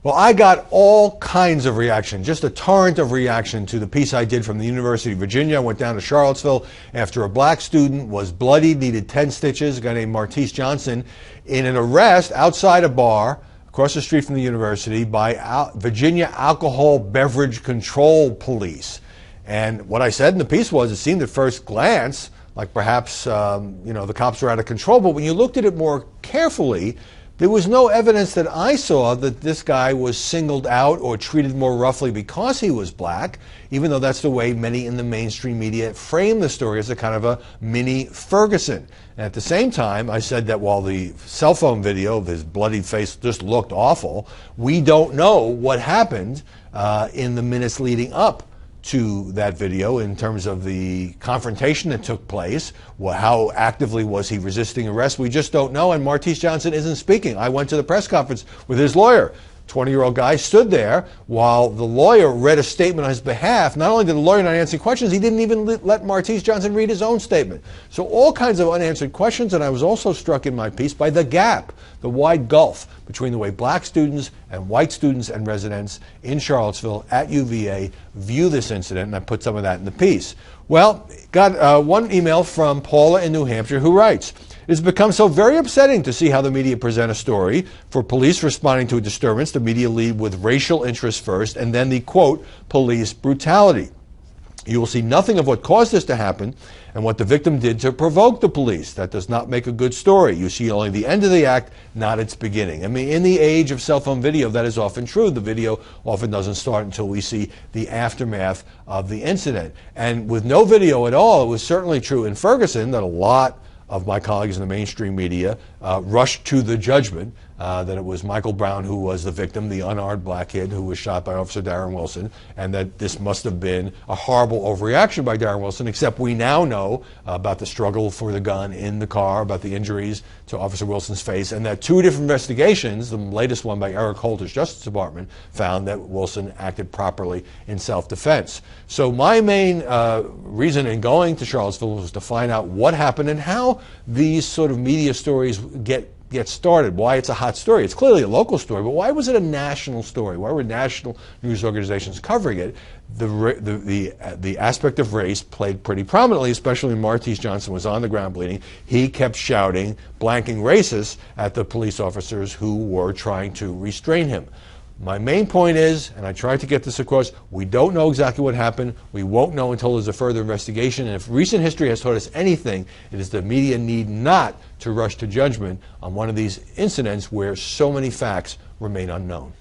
Well, I got all kinds of reaction, just a torrent of reaction to the piece I did from the University of Virginia. I went down to Charlottesville after a black student was bloodied, needed 10 stitches, a guy named Martise Johnson, in an arrest outside a bar across the street from the university by Virginia Alcohol Beverage Control Police. And what I said in the piece was, it seemed at first glance like perhaps the cops were out of control, but when you looked at it more carefully, there was no evidence that I saw that this guy was singled out or treated more roughly because he was black, even though that's the way many in the mainstream media frame the story as a kind of a mini Ferguson. And at the same time, I said that while the cell phone video of his bloodied face just looked awful, we don't know what happened in the minutes leading up to that video in terms of the confrontation that took place. How actively was he resisting arrest? We just don't know, and Martise Johnson isn't speaking. I went to the press conference with his lawyer. 20-year-old guy stood there while the lawyer read a statement on his behalf. Not only did the lawyer not answer questions, he didn't even let Martise Johnson read his own statement. So all kinds of unanswered questions, and I was also struck in my piece by the gap, the wide gulf between the way black students and white students and residents in Charlottesville at UVA view this incident, and I put some of that in the piece. Well, got one email from Paula in New Hampshire who writes, "It has become so very upsetting to see how the media present a story. For police responding to a disturbance, the media lead with racial interest first, and then the, quote, police brutality. You will see nothing of what caused this to happen and what the victim did to provoke the police. That does not make a good story. You see only the end of the act, not its beginning." I mean, in the age of cell phone video, that is often true. The video often doesn't start until we see the aftermath of the incident. And with no video at all, it was certainly true in Ferguson that a lot of my colleagues in the mainstream media rushed to the judgment that it was Michael Brown who was the victim, the unarmed black kid who was shot by Officer Darren Wilson, and that this must have been a horrible overreaction by Darren Wilson, except we now know about the struggle for the gun in the car, about the injuries to Officer Wilson's face, and that two different investigations, the latest one by Eric Holder's Justice Department, found that Wilson acted properly in self-defense. So my main reason in going to Charlottesville was to find out what happened and how these sort of media stories get started, why it's a hot story. It's clearly a local story, but why was it a national story? Why were national news organizations covering it? The aspect of race played pretty prominently, especially when Martise Johnson was on the ground bleeding. He kept shouting, blanking racist at the police officers who were trying to restrain him. My main point is, and I tried to get this across, we don't know exactly what happened. We won't know until there's a further investigation. And if recent history has taught us anything, it is the media need not to rush to judgment on one of these incidents where so many facts remain unknown.